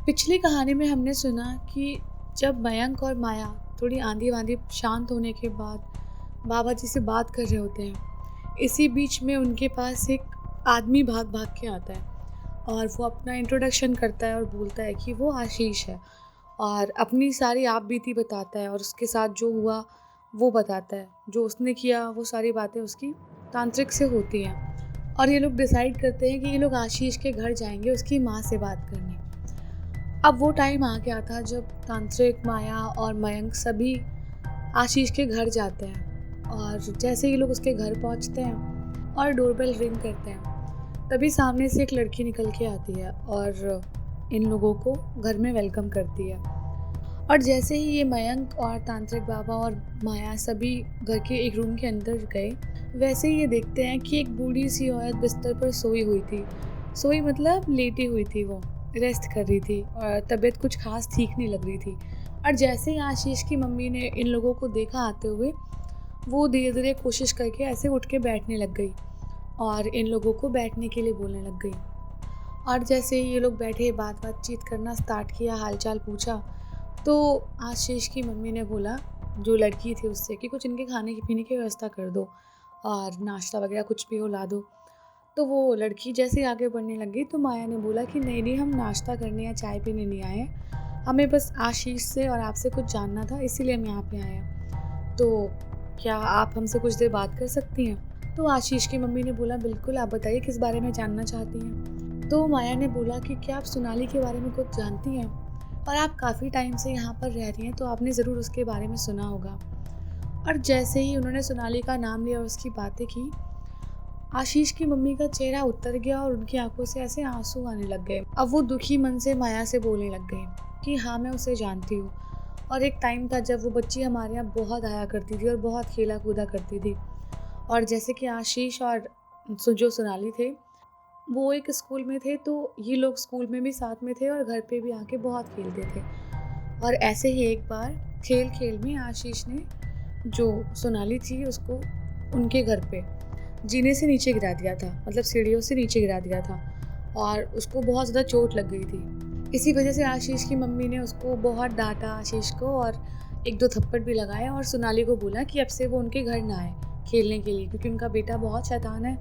पिछली कहानी में हमने सुना कि जब मयंक और माया थोड़ी आंधी-वांधी शांत होने के बाद बाबा जी से बात कर रहे होते हैं, इसी बीच में उनके पास एक आदमी भाग-भाग के आता है और वो अपना इंट्रोडक्शन करता है और बोलता है कि वो आशीष है और अपनी सारी आप-बीती बताता है और उसके साथ जो हुआ वो बताता है। जो उसने किया वो सारी बातें उसकी तांत्रिक से होती हैं और ये लोग डिसाइड करते हैं कि ये लोग आशीष के घर जाएँगे उसकी माँ से बात करने। अब वो टाइम आ गया था जब तांत्रिक, माया और मयंक सभी आशीष के घर जाते हैं और जैसे ही लोग उसके घर पहुंचते हैं और डोरबेल रिंग करते हैं, तभी सामने से एक लड़की निकल के आती है और इन लोगों को घर में वेलकम करती है। और जैसे ही ये मयंक और तांत्रिक बाबा और माया सभी घर के एक रूम के अंदर गए, वैसे ही ये देखते हैं कि एक बूढ़ी सी औरत बिस्तर पर सोई हुई थी। सोई मतलब लेटी हुई थी, वो रेस्ट कर रही थी और तबीयत कुछ खास ठीक नहीं लग रही थी। और जैसे ही आशीष की मम्मी ने इन लोगों को देखा आते हुए, वो धीरे धीरे कोशिश करके ऐसे उठ के बैठने लग गई और इन लोगों को बैठने के लिए बोलने लग गई। और जैसे ही ये लोग बैठे बातचीत करना स्टार्ट किया, हालचाल पूछा, तो आशीष की मम्मी ने बोला जो लड़की थी उससे कि कुछ इनके खाने पीने की व्यवस्था कर दो और नाश्ता वगैरह कुछ भी हो ला दो। तो वो लड़की जैसे ही आगे बढ़ने लगी तो माया ने बोला कि नहीं नहीं, हम नाश्ता करने या चाय पीने नहीं आए हैं, हमें बस आशीष से और आपसे कुछ जानना था, इसीलिए हम यहाँ पे आए हैं। तो क्या आप हमसे कुछ देर बात कर सकती हैं? तो आशीष की मम्मी ने बोला बिल्कुल, आप बताइए किस बारे में जानना चाहती हैं। तो माया ने बोला कि क्या आप सोनाली के बारे में कुछ जानती हैं, और आप काफ़ी टाइम से यहाँ पर रह रही हैं तो आपने ज़रूर उसके बारे में सुना होगा। और जैसे ही उन्होंने सोनाली का नाम लिया और उसकी बातें की, आशीष की मम्मी का चेहरा उतर गया और उनकी आंखों से ऐसे आंसू आने लग गए। अब वो दुखी मन से माया से बोलने लग गई कि हाँ, मैं उसे जानती हूँ और एक टाइम था जब वो बच्ची हमारे यहाँ बहुत आया करती थी और बहुत खेला कूदा करती थी। और जैसे कि आशीष और जो सोनाली थे, वो एक स्कूल में थे, तो ये लोग स्कूल में भी साथ में थे और घर पे भी आके बहुत खेलते थे। और ऐसे ही एक बार खेल खेल में आशीष ने जो सोनाली थी उसको उनके घर पे जीने से नीचे गिरा दिया था, मतलब सीढ़ियों से नीचे गिरा दिया था और उसको बहुत ज़्यादा चोट लग गई थी। इसी वजह से आशीष की मम्मी ने उसको बहुत डांटा, आशीष को, और एक दो थप्पड़ भी लगाया और सोनाली को बोला कि अब से वो उनके घर ना आए खेलने के लिए, क्योंकि उनका बेटा बहुत शैतान है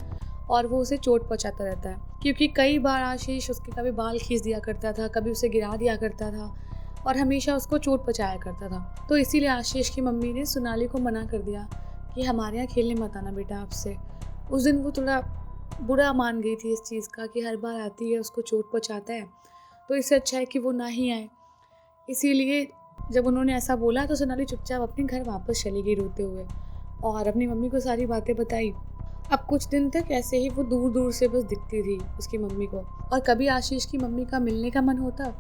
और वो उसे चोट पहुंचाता रहता है। क्योंकि कई बार आशीष उसके कभी बाल खींच दिया करता था, कभी उसे गिरा दिया करता था और हमेशा उसको चोट पहुंचाया करता था। तो इसीलिए आशीष की मम्मी ने सोनाली को मना कर दिया कि हमारे यहाँ खेलने मत आना बेटा आपसे। उस दिन वो थोड़ा बुरा मान गई थी इस चीज़ का कि हर बार आती है उसको चोट पहुंचाता है, तो इससे अच्छा है कि वो ना ही आए। इसीलिए जब उन्होंने ऐसा बोला तो सोनाली चुपचाप अपने घर वापस चली गई रोते हुए और अपनी मम्मी को सारी बातें बताई। अब कुछ दिन तक ऐसे ही वो दूर दूर से बस दिखती थी उसकी मम्मी को, और कभी आशीष की मम्मी का मिलने का मन होता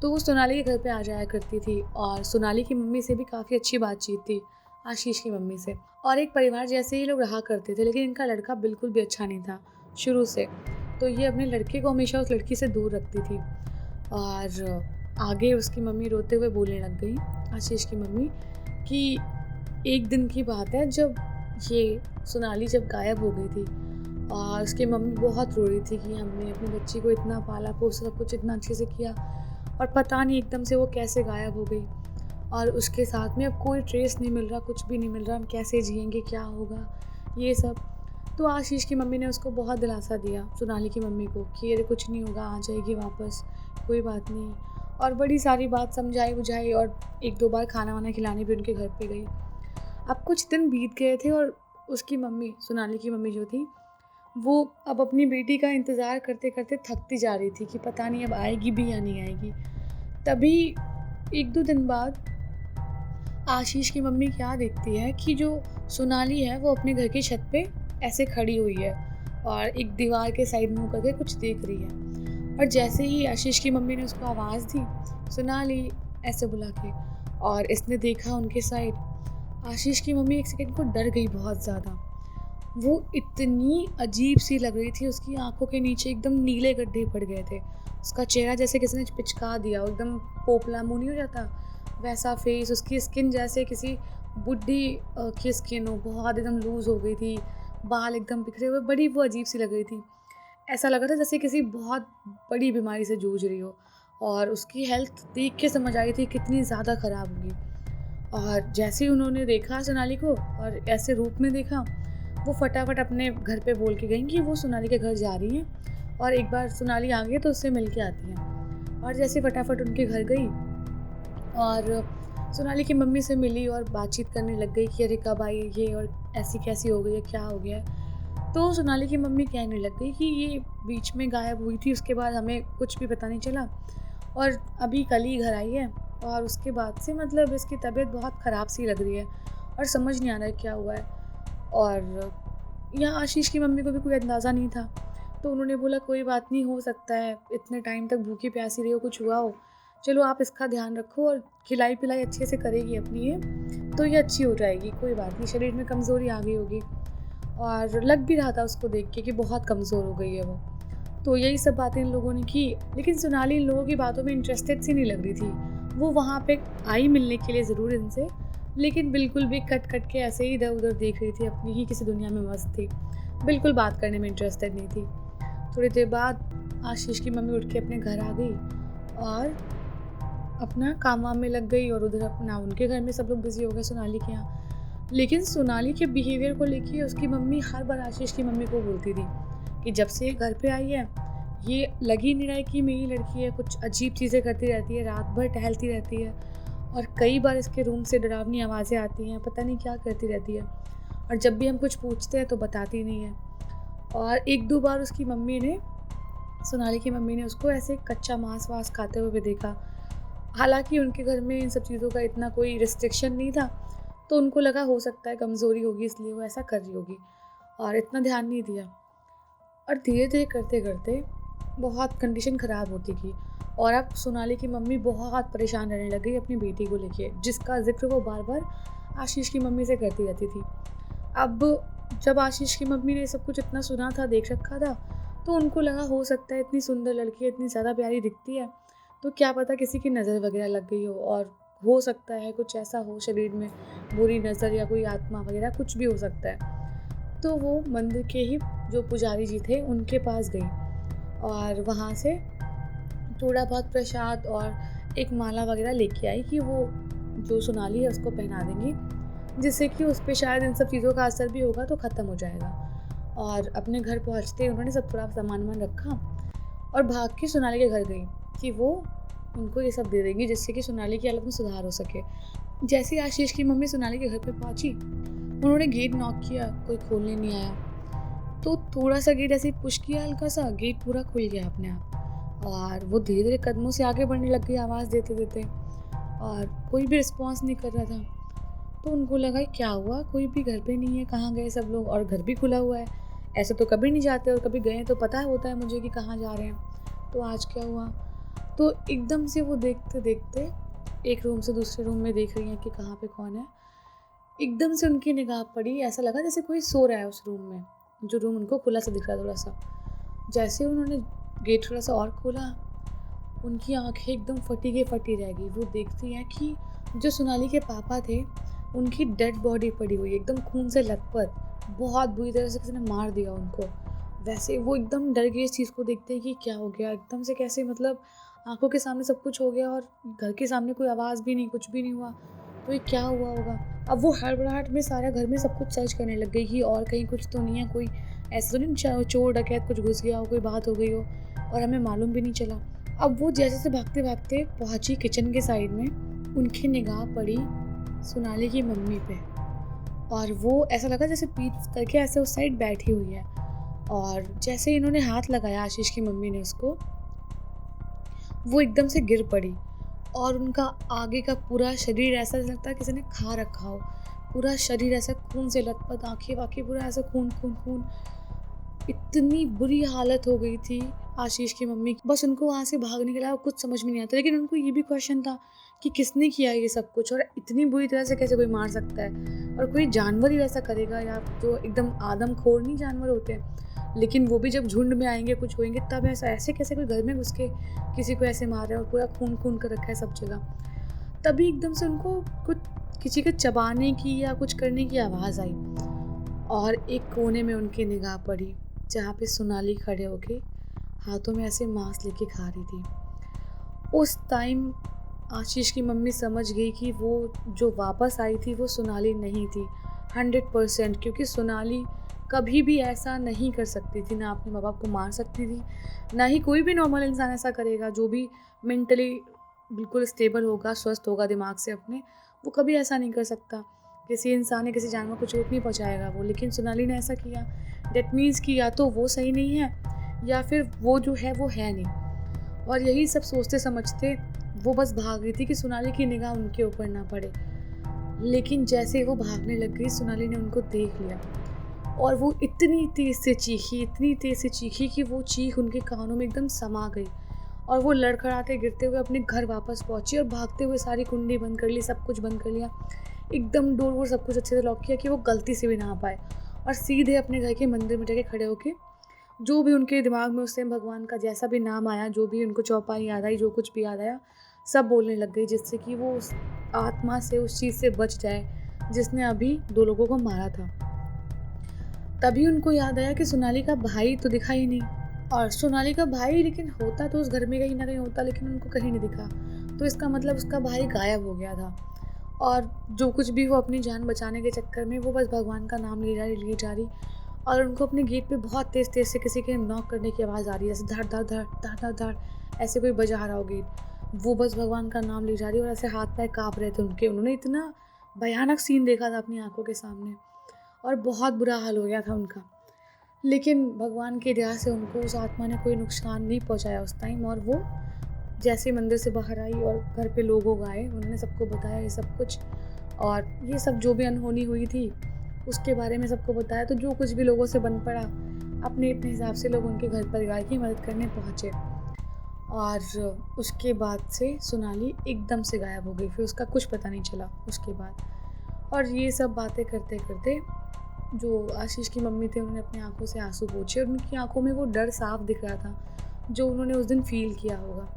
तो वो सोनाली के घर पे आ जाया करती थी और सोनाली की मम्मी से भी काफ़ी अच्छी बातचीत थी आशीष की मम्मी से, और एक परिवार जैसे ही लोग रहा करते थे। लेकिन इनका लड़का बिल्कुल भी अच्छा नहीं था शुरू से, तो ये अपने लड़के को हमेशा उस लड़की से दूर रखती थी। और आगे उसकी मम्मी रोते हुए बोलने लग गई, आशीष की मम्मी, कि एक दिन की बात है जब ये सोनाली जब गायब हो गई थी और उसकी मम्मी बहुत रो रही थी कि हमने अपनी बच्ची को इतना पाला पोसा, सब कुछ इतना अच्छे से किया और पता नहीं एकदम से वो कैसे गायब हो गई और उसके साथ में अब कोई ट्रेस नहीं मिल रहा, कुछ भी नहीं मिल रहा, हम कैसे जिएंगे, क्या होगा, ये सब। तो आशीष की मम्मी ने उसको बहुत दिलासा दिया सोनाली की मम्मी को कि अरे कुछ नहीं होगा, आ जाएगी वापस, कोई बात नहीं, और बड़ी सारी बात समझाई बुझाई और एक दो बार खाना वाना खिलाने भी उनके घर पे गई। अब कुछ दिन बीत गए थे और उसकी मम्मी, सोनाली की मम्मी जो थी, वो अब अपनी बेटी का इंतज़ार करते करते थकती जा रही थी कि पता नहीं अब आएगी भी या नहीं आएगी। तभी एक दो दिन बाद आशीष की मम्मी क्या देखती है कि जो सोनाली है वो अपने घर की छत पे ऐसे खड़ी हुई है और एक दीवार के साइड मुँह करके कुछ देख रही है। और जैसे ही आशीष की मम्मी ने उसको आवाज़ दी, सोनाली, ऐसे बुला के, और इसने देखा उनके साइड, आशीष की मम्मी एक सेकंड को डर गई बहुत ज़्यादा। वो इतनी अजीब सी लग रही थी, उसकी आंखों के नीचे एकदम नीले गड्ढे पड़ गए थे, उसका चेहरा जैसे किसी ने पिचका दिया, एकदम पोपला मुंह नहीं हो जाता वैसा फेस, उसकी स्किन जैसे किसी बुढ़ी की स्किन हो, बहुत एकदम लूज़ हो गई थी, बाल एकदम बिखरे हुए, बड़ी वो अजीब सी लग रही थी। ऐसा लग रहा था जैसे किसी बहुत बड़ी बीमारी से जूझ रही हो। और उसकी हेल्थ देख के समझ आई थी कितनी ज़्यादा ख़राब होगी। और जैसे ही उन्होंने देखा सोनाली को और ऐसे रूप में देखा, वो फटाफट अपने घर पे बोल के गईं कि वो सोनाली के घर जा रही हैं और एक बार सोनाली आ गई तो उससे मिल के आती हैं। और जैसे फटाफट उनके घर गई और सोनाली की मम्मी से मिली और बातचीत करने लग गई कि अरे कब आई है ये और ऐसी कैसी हो गई है, क्या हो गया है। तो सोनाली की मम्मी कहने लग गई कि ये बीच में गायब हुई थी, उसके बाद हमें कुछ भी पता नहीं चला और अभी कल ही घर आई है और उसके बाद से मतलब इसकी तबीयत बहुत ख़राब सी लग रही है और समझ नहीं आ रहा है क्या हुआ है। और यहाँ आशीष की मम्मी को भी कोई अंदाज़ा नहीं था, तो उन्होंने बोला कोई बात नहीं, हो सकता है इतने टाइम तक भूखी प्यासी रही हो, कुछ हुआ हो, चलो आप इसका ध्यान रखो और खिलाई पिलाई अच्छे से करेगी अपनी ये, तो ये अच्छी हो जाएगी, कोई बात नहीं, शरीर में कमज़ोरी आ गई होगी। और लग भी रहा था उसको देख के कि बहुत कमज़ोर हो गई है वो। तो यही सब बातें इन लोगों ने की, लेकिन सोनाली इन लोगों की बातों में इंटरेस्टेड सी नहीं लग रही थी। वो वहाँ पे आई मिलने के लिए ज़रूर इनसे, लेकिन बिल्कुल भी कट कट के ऐसे ही इधर-उधर देख रही थी, अपनी ही किसी दुनिया में मस्त थी। बिल्कुल बात करने में इंटरेस्टेड नहीं थी। थोड़ी देर बाद आशीष की मम्मी उठ के अपने घर आ गई और अपना काम-वाम में लग गई और उधर अपना उनके घर में सब लोग बिज़ी हो गए सोनाली के यहाँ। लेकिन सोनाली के बिहेवियर को लेके उसकी मम्मी हर बार आशीष की मम्मी को बोलती थी कि जब से ये घर पे आई है, ये लग ही नहीं रहा है कि मेरी लड़की है, कुछ अजीब चीज़ें करती रहती है, रात भर टहलती रहती है और कई बार इसके रूम से डरावनी आवाज़ें आती हैं, पता नहीं क्या करती रहती है और जब भी हम कुछ पूछते हैं तो बताती नहीं है। और 1-2 बार उसकी मम्मी ने, सोनाली की मम्मी ने उसको ऐसे कच्चा मांस-वास खाते हुए भी देखा। हालाँकि उनके घर में इन सब चीज़ों का इतना कोई रिस्ट्रिक्शन नहीं था, तो उनको लगा हो सकता है कमज़ोरी होगी इसलिए वो ऐसा कर रही होगी और इतना ध्यान नहीं दिया। और धीरे-धीरे करते-करते बहुत कंडीशन ख़राब होती गई और अब सोनाली की मम्मी बहुत परेशान रहने लग गई अपनी बेटी को लेके, जिसका ज़िक्र वो बार-बार आशीष की मम्मी से करती रहती थी। अब जब आशीष की मम्मी ने सब कुछ इतना सुना था, देख रखा था, तो उनको लगा हो सकता है इतनी सुंदर लड़की है, इतनी ज़्यादा प्यारी दिखती है, तो क्या पता किसी की नज़र वग़ैरह लग गई हो और हो सकता है कुछ ऐसा हो शरीर में, बुरी नज़र या कोई आत्मा वग़ैरह कुछ भी हो सकता है। तो वो मंदिर के ही जो पुजारी जी थे उनके पास गई और वहाँ से थोड़ा बहुत प्रसाद और एक माला वग़ैरह लेके आई कि वो जो सोनाली है उसको पहना देंगी, जिससे कि उस पे शायद इन सब चीज़ों का असर भी होगा तो ख़त्म हो जाएगा। और अपने घर पहुँचते ही उन्होंने सब थोड़ा सामान-वामान रखा और भाग के सोनाली के घर गई कि वो उनको ये सब दे देंगी जिससे कि सोनाली की हालत में सुधार हो सके। जैसे ही आशीष की मम्मी सोनाली के घर पे पहुँची, उन्होंने गेट नॉक किया, कोई खोलने नहीं आया। तो थोड़ा-सा गेट ऐसे ही पुश किया हल्का-सा, गेट पूरा खुल गया अपने आप और वो धीरे-धीरे कदमों से आगे बढ़ने लग गई आवाज़ देते-देते और कोई भी रिस्पॉन्स नहीं कर रहा था। तो उनको लगा क्या हुआ, कोई भी घर पे नहीं है, कहाँ गए सब लोग और घर भी खुला हुआ है। ऐसे तो कभी नहीं जाते और कभी गए तो पता होता है मुझे कि कहाँ जा रहे हैं, तो आज क्या हुआ? तो एकदम से वो देखते-देखते एक रूम से दूसरे रूम में देख रही हैं कि कहाँ पे कौन है। एकदम से उनकी निगाह पड़ी, ऐसा लगा जैसे कोई सो रहा है उस रूम में, जो रूम उनको खुला सा दिख रहा है थोड़ा-सा। जैसे उन्होंने गेट थोड़ा-सा और खोला, उनकी आँखें एकदम फटी की फटी रह गई। वो देखती हैं कि जो सोनाली के पापा थे, उनकी डेड बॉडी पड़ी हुई है, एकदम खून से लथपथ, बहुत बुरी तरह से किसी ने मार दिया उनको। वैसे वो एकदम डर गई इस चीज़ को देखते ही कि क्या हो गया, एकदम से कैसे मतलब आँखों के सामने सब कुछ हो गया और घर के सामने कोई आवाज़ भी नहीं, कुछ भी नहीं हुआ, तो ये क्या हुआ होगा? अब वो हड़बड़ाहट में सारा घर में सब कुछ सर्च करने लग गई कि और कहीं कुछ तो नहीं है, कोई ऐसा तो नहीं चोर डकैत कुछ घुस गया हो, कोई बात हो गई हो और हमें मालूम भी नहीं चला। अब वो जैसे भागते-भागते पहुँची किचन के साइड में, उनकी निगाह पड़ी सोनाली की मम्मी पे और वो ऐसा लगा जैसे पीठ करके ऐसे उस साइड बैठी हुई है और जैसे ही इन्होंने हाथ लगाया आशीष की मम्मी ने उसको, वो एकदम से गिर पड़ी और उनका आगे का पूरा शरीर ऐसा लगता है किसी ने खा रखा हो, पूरा शरीर ऐसा खून से लथपथ, आँखें-वाँखें पूरा ऐसा खून। इतनी बुरी हालत हो गई थी आशीष की मम्मी की, बस उनको वहाँ से भागने के अलावा कुछ समझ में नहीं आता। लेकिन उनको ये भी क्वेश्चन था कि किसने किया ये सब कुछ और इतनी बुरी तरह से कैसे कोई मार सकता है और कोई जानवर ही वैसा करेगा, या जो एकदम आदमखोर नहीं जानवर होते हैं, लेकिन वो भी जब झुंड में आएंगे कुछ होएंगे तब ऐसे कैसे कोई घर में घुस के किसी को ऐसे मार रहा है और पूरा खून कर रखा है सब जगह। तभी एकदम से उनको कुछ किसी के चबाने की या कुछ करने की आवाज़ आई और एक कोने में उनकी निगाह पड़ी जहाँ पे सोनाली खड़े होके हाथों में ऐसे मांस लेके खा रही थी। उस टाइम आशीष की मम्मी समझ गई कि वो जो वापस आई थी वो सोनाली नहीं थी 100%, क्योंकि सोनाली कभी भी ऐसा नहीं कर सकती थी, ना अपने माँ बाप को मार सकती थी, ना ही कोई भी नॉर्मल इंसान ऐसा करेगा जो भी मेंटली बिल्कुल स्टेबल होगा, स्वस्थ होगा दिमाग से अपने, वो कभी ऐसा नहीं कर सकता। किसी इंसान या किसी जानवर को चोट नहीं पहुँचाएगा वो, लेकिन सोनाली ने ऐसा किया। डेट मीन्स कि या तो वो सही नहीं है या फिर वो जो है वो है नहीं। और यही सब सोचते समझते वो बस भाग रही थी कि सोनाली की निगाह उनके ऊपर ना पड़े। लेकिन जैसे वो भागने लग गई, सोनाली ने उनको देख लिया और वो इतनी तेज़ से चीखी कि वो चीख उनके कानों में एकदम समा गई और वो लड़खड़ाते गिरते हुए अपने घर वापस पहुंची और भागते हुए सारी कुंडी बंद कर ली, सब कुछ बंद कर लिया, एकदम डोर वोर सब कुछ अच्छे से लॉक किया कि वो गलती से भी ना आ पाए, और सीधे अपने घर के मंदिर में जाके खड़े होके जो भी उनके दिमाग में उस टाइम भगवान का जैसा भी नाम आया, जो भी उनको चौपाई याद आई, जो कुछ भी याद आया, सब बोलने लग गई, जिससे कि वो उस आत्मा से, उस चीज़ से बच जाए जिसने अभी 2 लोगों को मारा था। तभी उनको याद आया कि सोनाली का भाई तो दिखा ही नहीं, और सोनाली का भाई लेकिन होता तो उस घर में कहीं ना कहीं होता, लेकिन उनको कहीं नहीं दिखा। तो इसका मतलब उसका भाई गायब हो गया था। और जो कुछ भी वो अपनी जान बचाने के चक्कर में वो बस भगवान का नाम ले जा रही, और उनको अपने गेट पे बहुत तेज़ तेज़ से किसी के नॉक करने की आवाज़ आ रही है, जैसे धड़ धड़ धड़ धड़ धड़ धड़, ऐसे कोई बजा रहा हो गेट। वो बस भगवान का नाम ले जा रही है और ऐसे हाथ पैर काँप रहे थे उनके। उन्होंने इतना भयानक सीन देखा था अपनी आंखों के सामने और बहुत बुरा हाल हो गया था उनका। लेकिन भगवान की दया से उनको उस आत्मा ने कोई नुकसान नहीं पहुंचाया उस टाइम, और वो जैसे मंदिर से बाहर आई और घर पे लोग आए, उन्होंने सबको बताया ये सब कुछ, और ये सब जो भी अनहोनी हुई थी उसके बारे में सबको बताया। तो जो कुछ भी लोगों से बन पड़ा, अपने अपने हिसाब से लोग उनके घर परिवार की मदद करने पहुँचे। और उसके बाद से सोनाली एकदम से गायब हो गई, फिर उसका कुछ पता नहीं चला उसके बाद। और ये सब बातें करते करते जो आशीष की मम्मी थे उन्होंने अपनी आंखों से आंसू पोंछे, और उनकी आंखों में वो डर साफ दिख रहा था जो उन्होंने उस दिन फील किया होगा।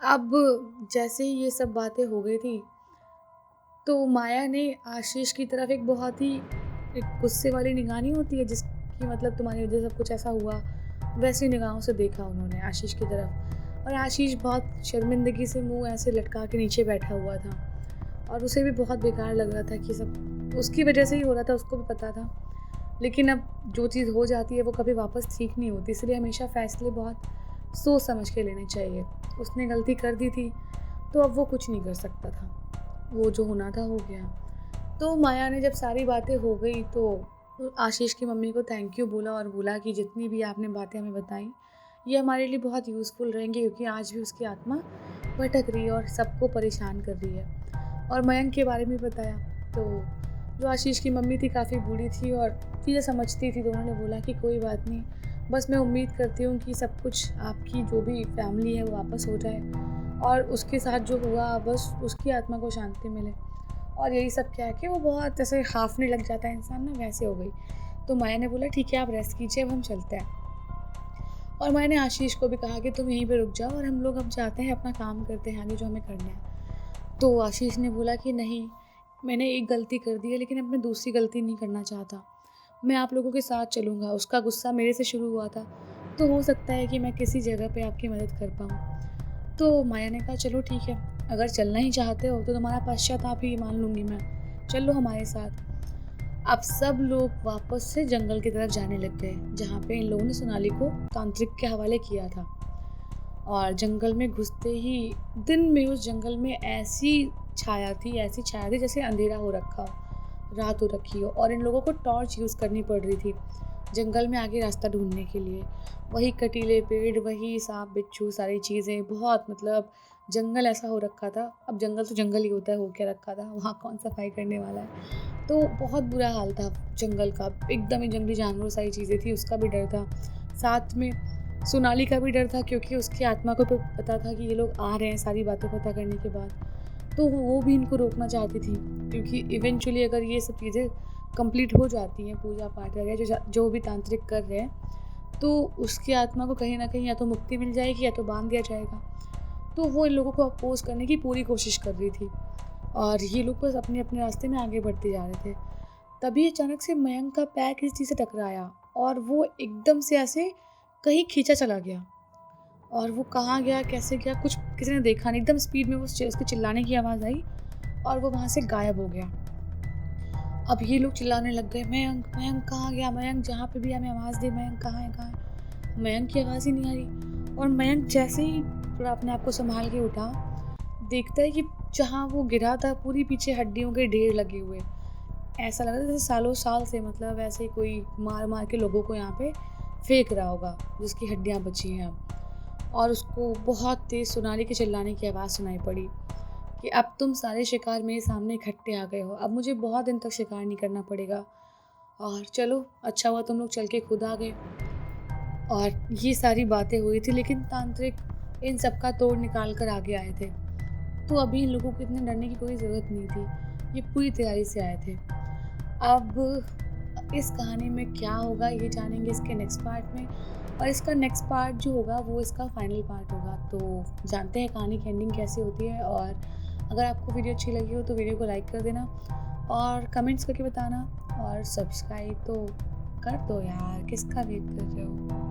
अब जैसे ही ये सब बातें हो गई थी, तो माया ने आशीष की तरफ एक बहुत ही एक गुस्से वाली निगाह नहीं होती है जिसकी मतलब तुम्हारी वजह से सब कुछ ऐसा हुआ, वैसी निगाहों से देखा उन्होंने आशीष की तरफ। और आशीष बहुत शर्मिंदगी से मुंह ऐसे लटका के नीचे बैठा हुआ था, और उसे भी बहुत बेकार लग रहा था कि सब उसकी वजह से ही हो रहा था, उसको भी पता था। लेकिन अब जो चीज़ हो जाती है वो कभी वापस ठीक नहीं होती, इसलिए हमेशा फ़ैसले बहुत सोच समझ के लेने चाहिए। उसने गलती कर दी थी तो अब वो कुछ नहीं कर सकता था, वो जो होना था हो गया। तो माया ने जब सारी बातें हो गई तो आशीष की मम्मी को थैंक यू बोला और बोला कि जितनी भी आपने बातें हमें बताई ये हमारे लिए बहुत यूज़फुल रहेंगी, क्योंकि आज भी उसकी आत्मा भटक रही है और सबको परेशान कर रही है। और मयंक के बारे में बताया तो जो आशीष की मम्मी थी काफ़ी बूढ़ी थी और चीज़ें समझती थी, तो उन्होंने बोला कि कोई बात नहीं, बस मैं उम्मीद करती हूँ कि सब कुछ आपकी जो भी फैमिली है वो वापस हो जाए, और उसके साथ जो हुआ बस उसकी आत्मा को शांति मिले। और यही सब क्या है कि वो बहुत ऐसे हाफने लग जाता है इंसान ना, वैसे हो गई। तो माया ने बोला ठीक है आप रेस्ट कीजिए, अब हम चलते हैं। और मैंने आशीष को भी कहा कि तुम यहीं पे रुक जाओ और हम लोग अब जाते हैं, अपना काम करते हैं आगे जो हमें करना है। तो आशीष ने बोला कि नहीं, मैंने एक गलती कर दी है लेकिन अब मैं दूसरी गलती नहीं करना चाहता, मैं आप लोगों के साथ चलूँगा। उसका गुस्सा मेरे से शुरू हुआ था, तो हो सकता है कि मैं किसी जगह पे आपकी मदद कर पाऊँ। तो माया ने कहा चलो ठीक है, अगर चलना ही चाहते हो तो तुम्हारा पश्चाताप ही मान लूँगी मैं, चलो हमारे साथ। अब सब लोग वापस से जंगल की तरफ जाने लग गए जहाँ पे इन लोगों ने सोनाली को तांत्रिक के हवाले किया था। और जंगल में घुसते ही दिन में उस जंगल में ऐसी छाया थी जैसे अंधेरा हो रखा हो, रात हो रखी हो, और इन लोगों को टॉर्च यूज़ करनी पड़ रही थी जंगल में आगे रास्ता ढूंढने के लिए। वही कटीले पेड़, वही सांप बिच्छू, सारी चीज़ें, बहुत मतलब जंगल ऐसा हो रखा था। अब जंगल तो जंगल ही होता है, हो क्या रखा था, वहाँ कौन सफाई करने वाला है। तो बहुत बुरा हाल था जंगल का, एकदम ही जंगली जानवर सारी चीज़ें थी, उसका भी डर था। साथ में सोनाली का भी डर था क्योंकि उसकी आत्मा को तो पता था कि ये लोग आ रहे हैं सारी बातें पता करने के बाद, तो वो भी इनको रोकना चाहती थी, क्योंकि इवेंचुअली अगर ये सब चीज़ें कंप्लीट हो जाती हैं, पूजा पाठ वगैरह जो भी तांत्रिक कर रहे हैं, तो उसकी आत्मा को कहीं ना कहीं या तो मुक्ति मिल जाएगी या तो बांध दिया जाएगा। तो वो इन लोगों को अपोज करने की पूरी कोशिश कर रही थी, और ये लोग बस अपने अपने रास्ते में आगे बढ़ते जा रहे थे। तभी अचानक से मयंक का पैर किसी चीज़ से टकराया और वो एकदम से ऐसे कहीं खींचा चला गया। और वो कहाँ गया, कैसे गया, कुछ किसी ने देखा नहीं। एकदम स्पीड में वो उसके चिल्लाने की आवाज़ आई और वो वहाँ से गायब हो गया। अब ये लोग चिल्लाने लग गए, मयंक मयंक कहाँ गया, मयंक जहाँ पे भी हमें आवाज़ दे, मयंक कहाँ है कहाँ है। मयंक की आवाज़ ही नहीं आ रही। और मयंक जैसे ही थोड़ा अपने आप को संभाल के उठा, देखता है कि जहाँ वो गिरा था पूरी पीछे हड्डियों के ढेर लगे हुए। ऐसा लग रहा था जैसे सालों साल से मतलब ऐसे कोई मार मार के लोगों को यहाँ पे फेंक रहा होगा, जिसकी हड्डियाँ बची हैं अब। और उसको बहुत तेज़ सोनाली के चिल्लाने की आवाज़ सुनाई पड़ी कि अब तुम सारे शिकार मेरे सामने इकट्ठे आ गए हो, अब मुझे बहुत दिन तक शिकार नहीं करना पड़ेगा। और चलो अच्छा हुआ तुम लोग चल के खुद आ गए। और ये सारी बातें हुई थी, लेकिन तांत्रिक इन सब का तोड़ निकाल कर आगे आए थे। तो अभी इन लोगों को इतने डरने की कोई ज़रूरत नहीं थी, ये पूरी तैयारी से आए थे। अब इस कहानी में क्या होगा ये जानेंगे इसके नेक्स्ट पार्ट में, और इसका नेक्स्ट पार्ट जो होगा वो इसका फाइनल पार्ट होगा। तो जानते हैं कहानी की एंडिंग कैसी होती है। और अगर आपको वीडियो अच्छी लगी हो तो वीडियो को लाइक कर देना और कमेंट्स करके बताना, और सब्सक्राइब तो कर दो यार, किसका वेट कर रहे हो।